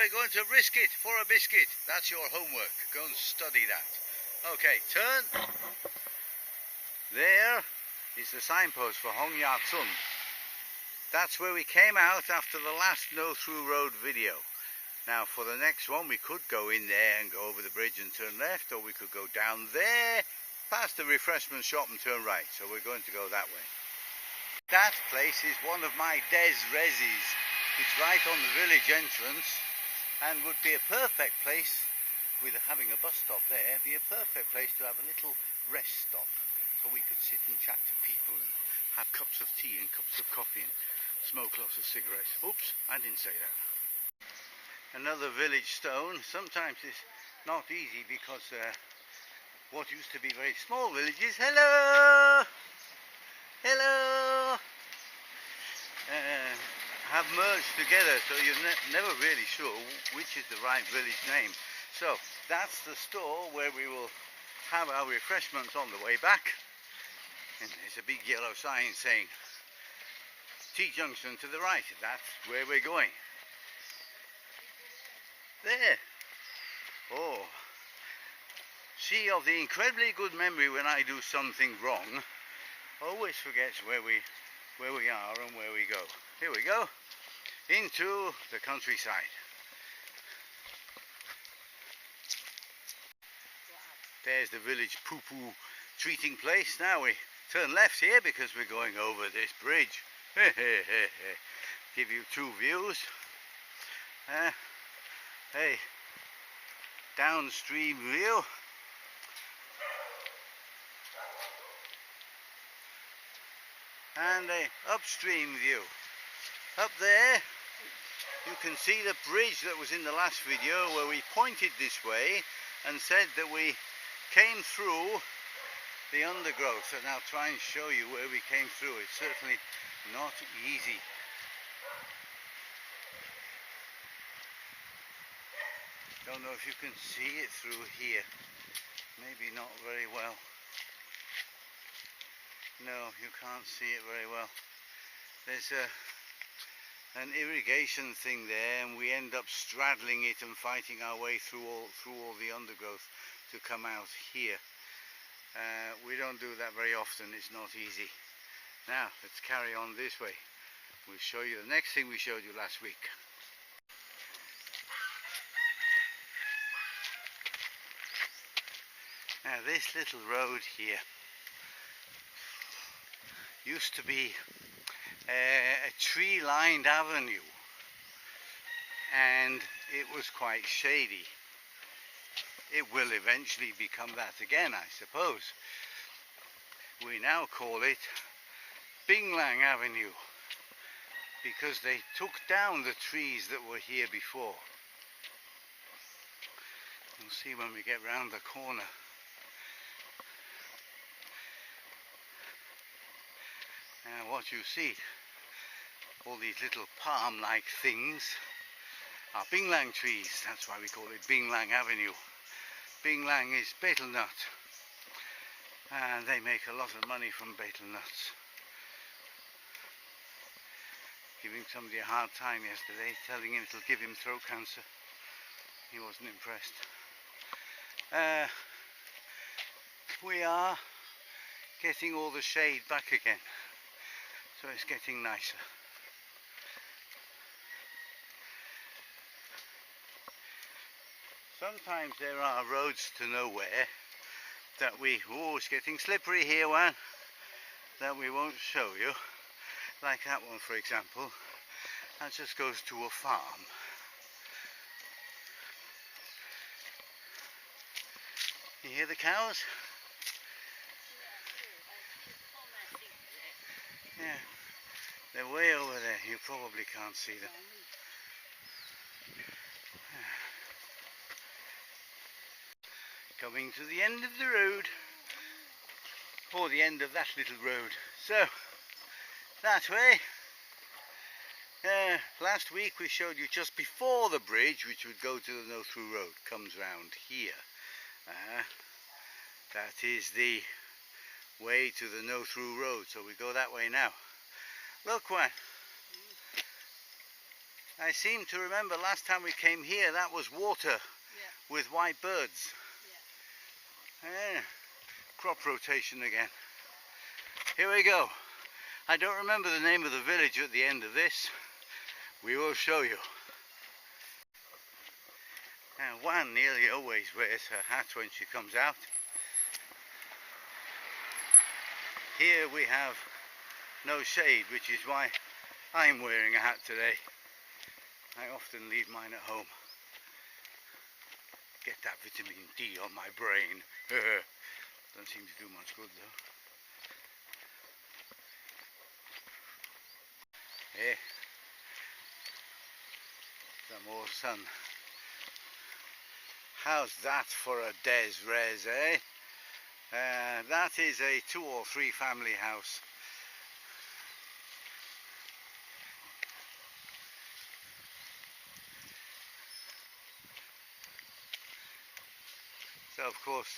we're going to risk it for a biscuit. That's your homework. Go and study that. Okay, turn. There is the signpost for Hong Ya Tsun. That's where we came out after the last no-through road video. Now for the next one we could go in there and go over the bridge and turn left, or we could go down there past the refreshment shop and turn right. So we're going to go that way. That place is one of my des resis. It's right on the village entrance and would be a perfect place, with having a bus stop there, be a perfect place to have a little rest stop. So we could sit and chat to people and have cups of tea and cups of coffee and smoke lots of cigarettes. Oops, I didn't say that. Another village stone. Sometimes it's not easy because what used to be very small villages, hello, have merged together, so you're never really sure which is the right village name. So that's the store where we will have our refreshments on the way back, and there's a big yellow sign saying T-junction to the right. That's where we're going. There. Oh, she of the incredibly good memory when I do something wrong always forgets where we are and where we go. Here we go, into the countryside. There's the village poo-poo treating place. Now we turn left here because we're going over this bridge. Give you two views. Hey, downstream view. And a upstream view. Up there you can see the bridge that was in the last video, where we pointed this way and said that we came through the undergrowth. So now try and show you where we came through. It's certainly not easy. Don't know if you can see it through here. Maybe not very well. No, you can't see it very well. There's an irrigation thing there, and we end up straddling it and fighting our way through all the undergrowth to come out here. We don't do that very often. It's not easy. Now let's carry on this way. We'll show you the next thing we showed you last week. Now this little road here used to be a tree-lined avenue, and it was quite shady. It will eventually become that again, I suppose. We now call it Binglang Avenue because they took down the trees that were here before. We'll see when we get round the corner. Now what you see, all these little palm-like things, are Binglang trees. That's why we call it Binglang Avenue. Binglang is betel nut, and they make a lot of money from betel nuts. Giving somebody a hard time yesterday, telling him it'll give him throat cancer. He wasn't impressed. We are getting all the shade back again. So it's getting nicer. Sometimes there are roads to nowhere that it's getting slippery here, one, that we won't show you. Like that one, for example. That just goes to a farm. You hear the cows? Yeah, they're way over there. You probably can't see them. Coming to the end of the road, or the end of that little road. So, that way. Last week we showed you just before the bridge, which would go to the no-through road, comes round here. That is the way to the no-through road, so we go that way now. Look, one. I seem to remember last time we came here that was water with white birds. Crop rotation again. Here we go. I don't remember the name of the village at the end of this. We will show you. Now, Wan nearly always wears her hat when she comes out. Here we have no shade, which is why I'm wearing a hat today. I often leave mine at home. Get that vitamin D on my brain. Don't seem to do much good though. Hey, some more sun. How's that for a des res, eh? That is a 2 or 3 family house. So of course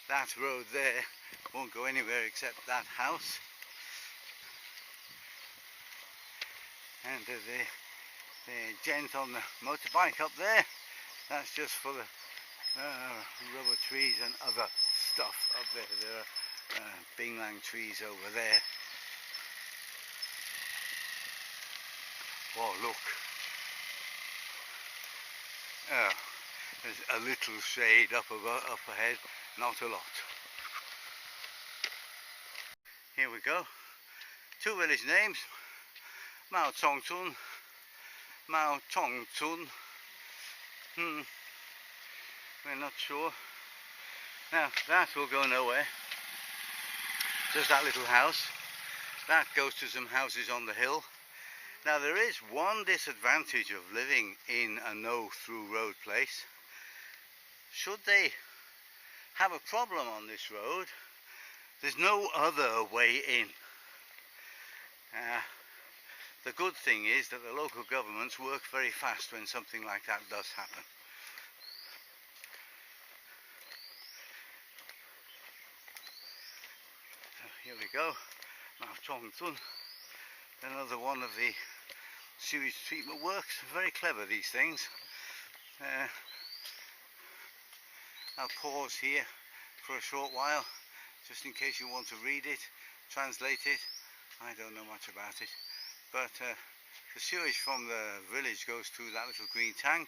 that road there won't go anywhere except that house. And the gent on the motorbike up there, that's just for the rubber trees and other stuff up there. There are binglang trees over there. Oh look, there's a little shade up ahead, not a lot. Here we go, 2 village names, Maosong, Maosong. We're not sure. Now that will go nowhere, just that little house. That goes to some houses on the hill. Now there is one disadvantage of living in a no-through road place. Should they have a problem on this road, there's no other way in. The good thing is that the local governments work very fast when something like that does happen. Here we go, Maosong, another one of the sewage treatment works. Very clever, these things. I'll pause here for a short while, just in case you want to read it, translate it. I don't know much about it, but the sewage from the village goes through that little green tank,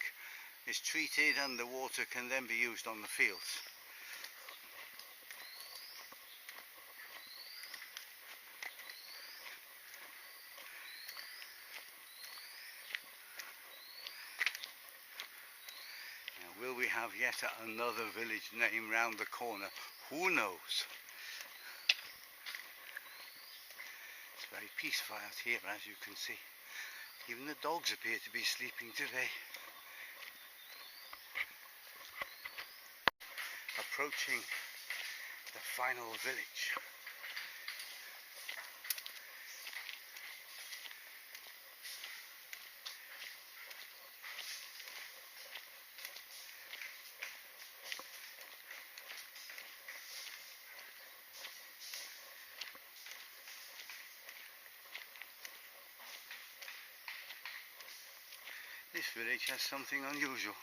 is treated, and the water can then be used on the fields. Will we have yet another village name round the corner? Who knows? It's very peaceful out here, as you can see. Even the dogs appear to be sleeping today. Approaching the final village. This village has something unusual.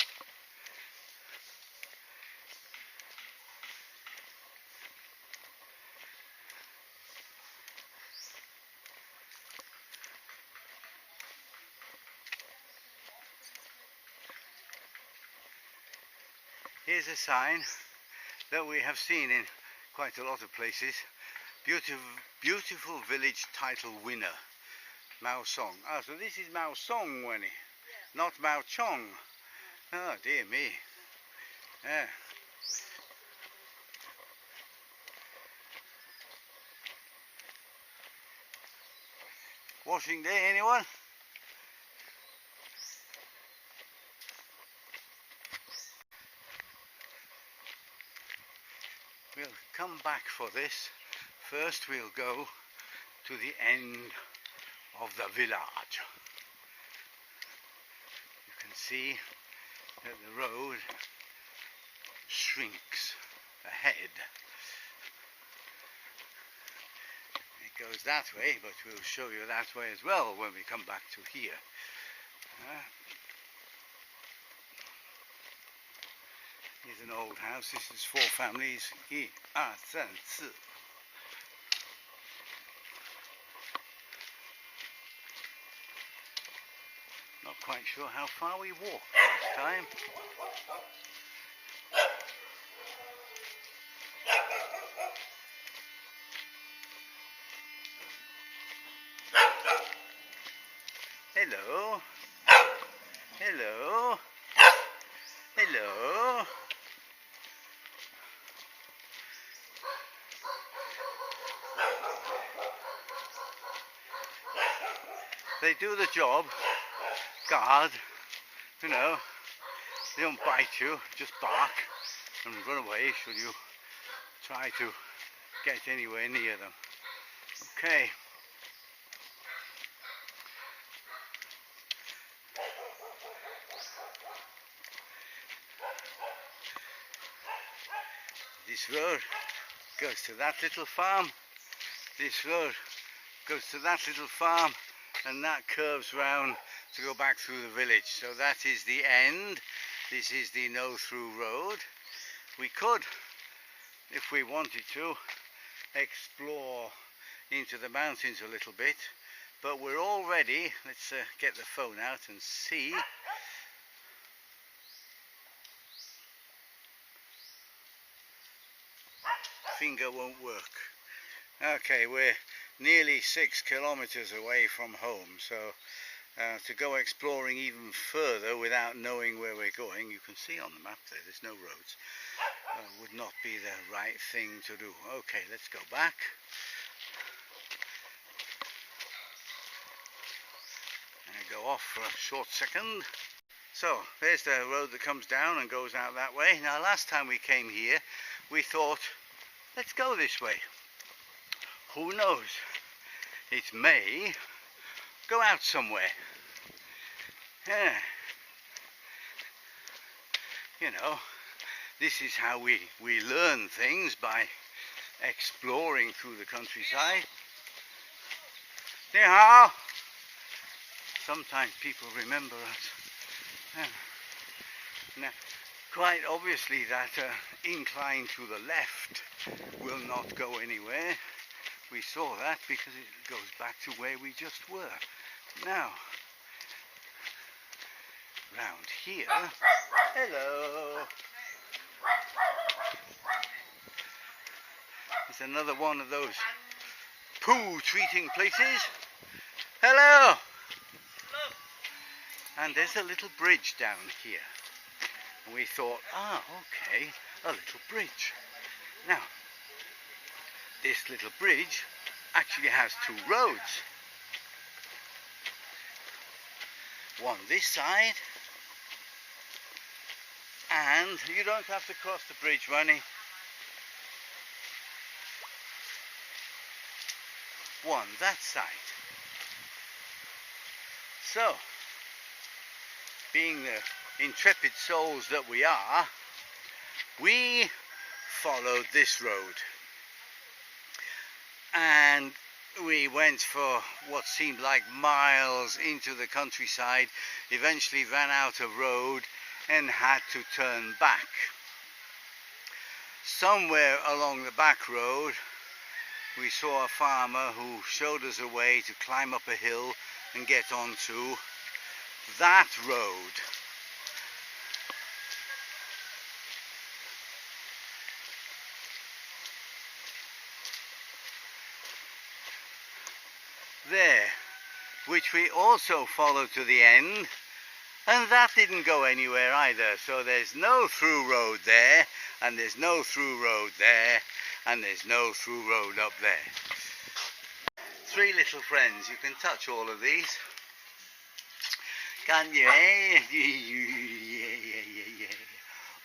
Here's a sign that we have seen in quite a lot of places. Beautiful village title winner, Maosong. Ah, so this is Maosong, Wenny, not Maochong. Oh dear me. Yeah. Washing day, anyone? We'll come back for this. First we'll go to the end of the village. You can see that the road shrinks ahead. It goes that way, but we'll show you that way as well when we come back to here. Here's an old house. This is 4 families. 1, 2, 3, 4. Not quite sure how far we walked last time. Hello. Hello. Hello. They do the job. Guard, you know, they don't bite you, just bark and run away should you try to get anywhere near them. Okay. This road goes to that little farm. This road goes to that little farm, and that curves round to go back through the village. So that is the end. This is the no-through road. We could, if we wanted to, explore into the mountains a little bit, but we're all ready. Let's get the phone out and see. Finger won't work. Okay, we're nearly 6 kilometres away from home, so to go exploring even further without knowing where we're going, you can see on the map there's no roads, would not be the right thing to do. Okay, let's go back. And go off for a short second. So there's the road that comes down and goes out that way. Now last time we came here we thought, let's go this way. Who knows? It may go out somewhere. Yeah. You know, this is how we learn things, by exploring through the countryside. Ni hao. Sometimes people remember us. Now, quite obviously that incline to the left will not go anywhere. We saw that because it goes back to where we just were. Now, round here, hello, there's another one of those poo treating places. Hello. And there's a little bridge down here. And we thought, okay, a little bridge. Now, this little bridge actually has 2 roads. One this side, and you don't have to cross the bridge, Ronnie. One that side. So, being the intrepid souls that we are, we followed this road. And we went for what seemed like miles into the countryside, eventually ran out of road and had to turn back. Somewhere along the back road we saw a farmer who showed us a way to climb up a hill and get onto that road. There, which we also followed to the end, and that didn't go anywhere either. So there's no through road there, and there's no through road there, and there's no through road up there. 3 little friends, you can touch all of these. Can't you, eh? Yeah.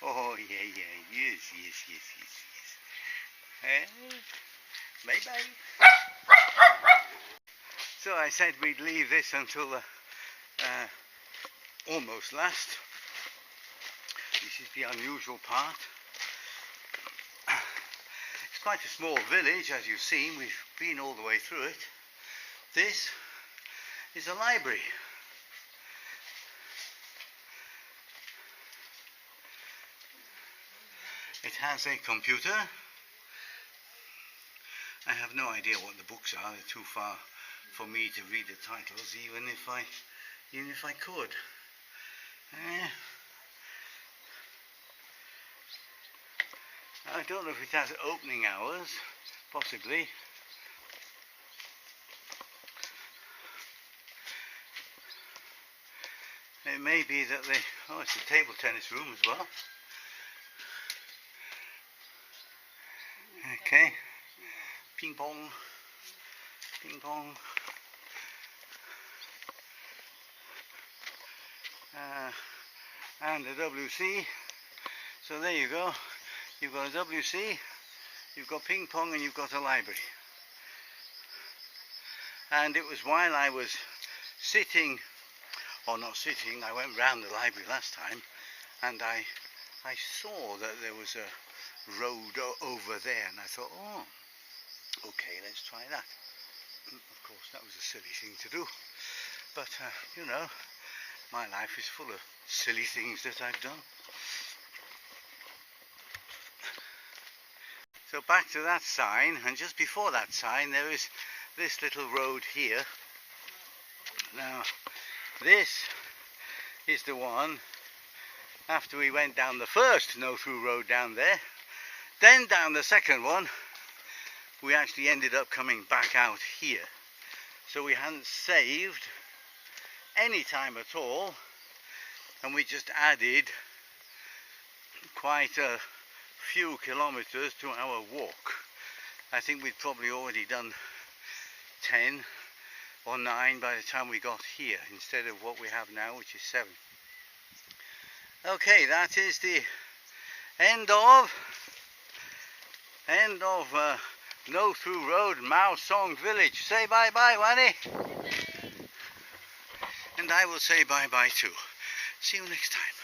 Oh, yeah. Yes. Eh? Bye. So I said we'd leave this until the almost last. This is the unusual part. It's quite a small village, as you've seen. We've been all the way through it. This is a library. It has a computer. I have no idea what the books are. They're too far for me to read the titles, even if I could. I don't know if it has opening hours, possibly. It may be that they... Oh, it's a table tennis room as well. Okay. Ping pong. Ping pong. And a WC. So there you go. You've got a WC, you've got ping pong, and you've got a library. And it was while I was sitting, or not sitting, I went round the library last time, and I saw that there was a road over there, and I thought, oh, okay, let's try that. Of course, that was a silly thing to do, but you know, my life is full of silly things that I've done. So back to that sign, and just before that sign there is this little road here. Now this is the one after we went down the first no-through road down there, then down the second one, we actually ended up coming back out here. So we hadn't saved any time at all, and we just added quite a few kilometres to our walk. I think we'd probably already done 10 or 9 by the time we got here, instead of what we have now, which is 7. Okay, that is the end of no-through road, Maosong village. Say bye-bye, Wani. And I will say bye-bye too. See you next time.